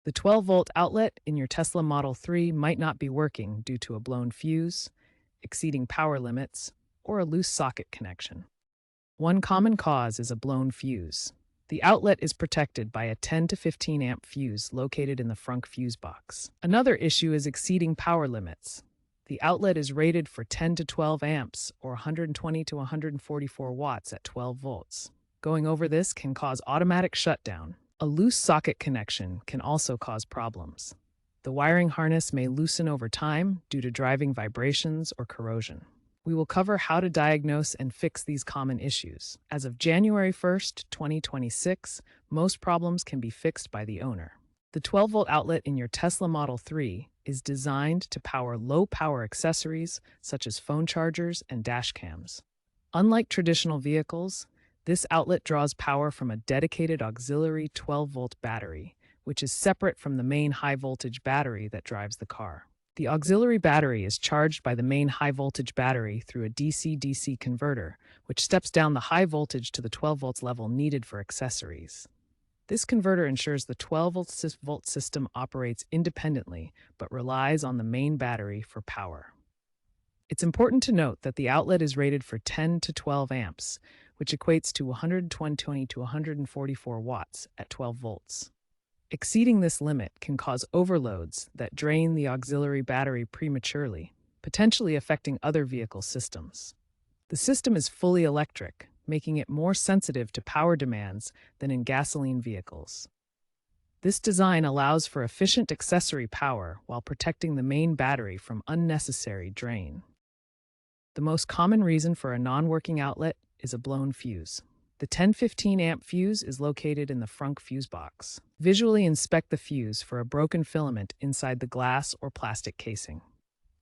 The 12-volt outlet in your Tesla Model 3 might not be working due to a blown fuse, exceeding power limits, or a loose socket connection. One common cause is a blown fuse. The outlet is protected by a 10 to 15 amp fuse located in the front fuse box. Another issue is exceeding power limits. The outlet is rated for 10 to 12 amps or 120 to 144 watts at 12 volts. Going over this can cause automatic shutdown. A loose socket connection can also cause problems. The wiring harness may loosen over time due to driving vibrations or corrosion. We will cover how to diagnose and fix these common issues. As of January 1st, 2026, most problems can be fixed by the owner. The 12-volt outlet in your Tesla Model 3 is designed to power low-power accessories such as phone chargers and dash cams. Unlike traditional vehicles, this outlet draws power from a dedicated auxiliary 12-volt battery, which is separate from the main high-voltage battery that drives the car. The auxiliary battery is charged by the main high-voltage battery through a DC-DC converter, which steps down the high voltage to the 12 volts level needed for accessories. This converter ensures the 12-volt system operates independently but relies on the main battery for power. It's important to note that the outlet is rated for 10 to 12 amps, which equates to 120 to 144 watts at 12 volts. Exceeding this limit can cause overloads that drain the auxiliary battery prematurely, potentially affecting other vehicle systems. The system is fully electric, making it more sensitive to power demands than in gasoline vehicles. This design allows for efficient accessory power while protecting the main battery from unnecessary drain. The most common reason for a non-working outlet is a blown fuse. The 10-15 amp fuse is located in the front fuse box. Visually inspect the fuse for a broken filament inside the glass or plastic casing.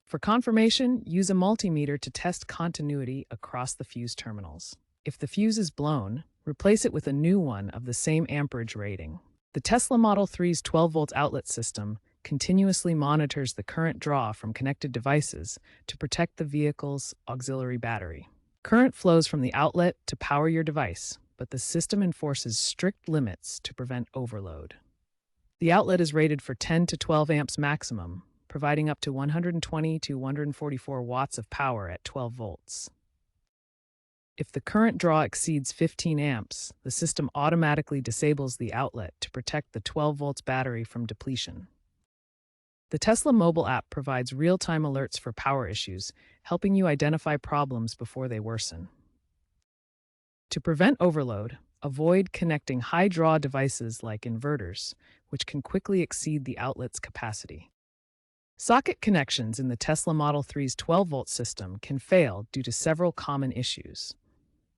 For confirmation, use a multimeter to test continuity across the fuse terminals. If the fuse is blown, replace it with a new one of the same amperage rating. The Tesla Model 3's 12-volt outlet system continuously monitors the current draw from connected devices to protect the vehicle's auxiliary battery. Current flows from the outlet to power your device, but the system enforces strict limits to prevent overload. The outlet is rated for 10 to 12 amps maximum, providing up to 120 to 144 watts of power at 12 volts. If the current draw exceeds 15 amps, the system automatically disables the outlet to protect the 12 volts battery from depletion. The Tesla mobile app provides real-time alerts for power issues, helping you identify problems before they worsen. To prevent overload, avoid connecting high-draw devices like inverters, which can quickly exceed the outlet's capacity. Socket connections in the Tesla Model 3's 12-volt system can fail due to several common issues.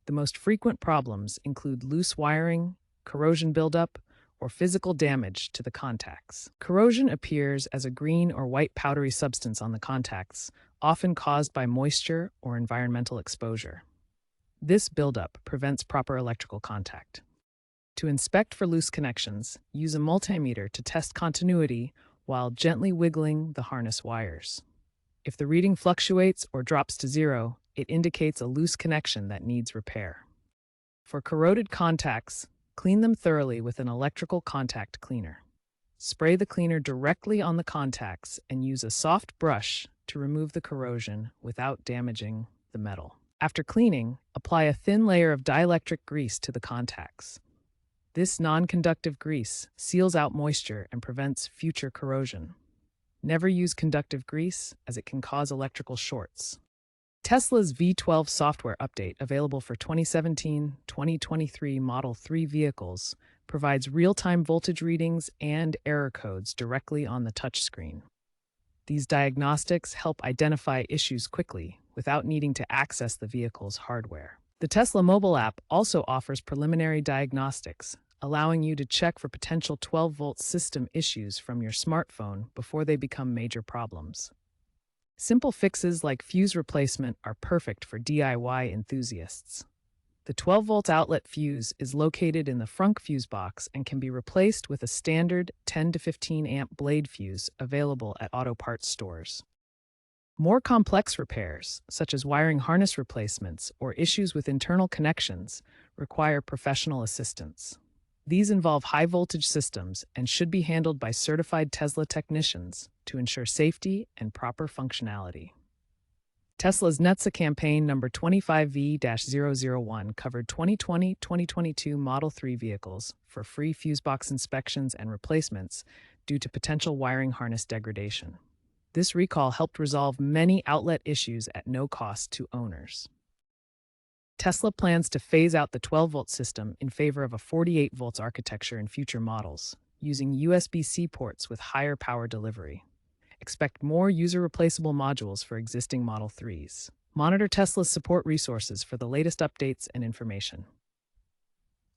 The most frequent problems include loose wiring, corrosion buildup, or physical damage to the contacts. Corrosion appears as a green or white powdery substance on the contacts, often caused by moisture or environmental exposure. This buildup prevents proper electrical contact. To inspect for loose connections, use a multimeter to test continuity while gently wiggling the harness wires. If the reading fluctuates or drops to zero, it indicates a loose connection that needs repair. For corroded contacts, clean them thoroughly with an electrical contact cleaner. Spray the cleaner directly on the contacts and use a soft brush to remove the corrosion without damaging the metal. After cleaning, apply a thin layer of dielectric grease to the contacts. This non-conductive grease seals out moisture and prevents future corrosion. Never use conductive grease as it can cause electrical shorts. Tesla's V12 software update, available for 2017-2023 Model 3 vehicles, provides real-time voltage readings and error codes directly on the touchscreen. These diagnostics help identify issues quickly without needing to access the vehicle's hardware. The Tesla mobile app also offers preliminary diagnostics, allowing you to check for potential 12-volt system issues from your smartphone before they become major problems. Simple fixes like fuse replacement are perfect for DIY enthusiasts. The 12-volt outlet fuse is located in the front fuse box and can be replaced with a standard 10 to 15 amp blade fuse available at auto parts stores. More complex repairs, such as wiring harness replacements or issues with internal connections, require professional assistance. These involve high voltage systems and should be handled by certified Tesla technicians to ensure safety and proper functionality. Tesla's NHTSA campaign number 25V-001 covered 2020-2022 Model 3 vehicles for free fuse box inspections and replacements due to potential wiring harness degradation. This recall helped resolve many outlet issues at no cost to owners. Tesla plans to phase out the 12-volt system in favor of a 48 volts architecture in future models, using USB-C ports with higher power delivery. Expect more user-replaceable modules for existing Model 3s. Monitor Tesla's support resources for the latest updates and information.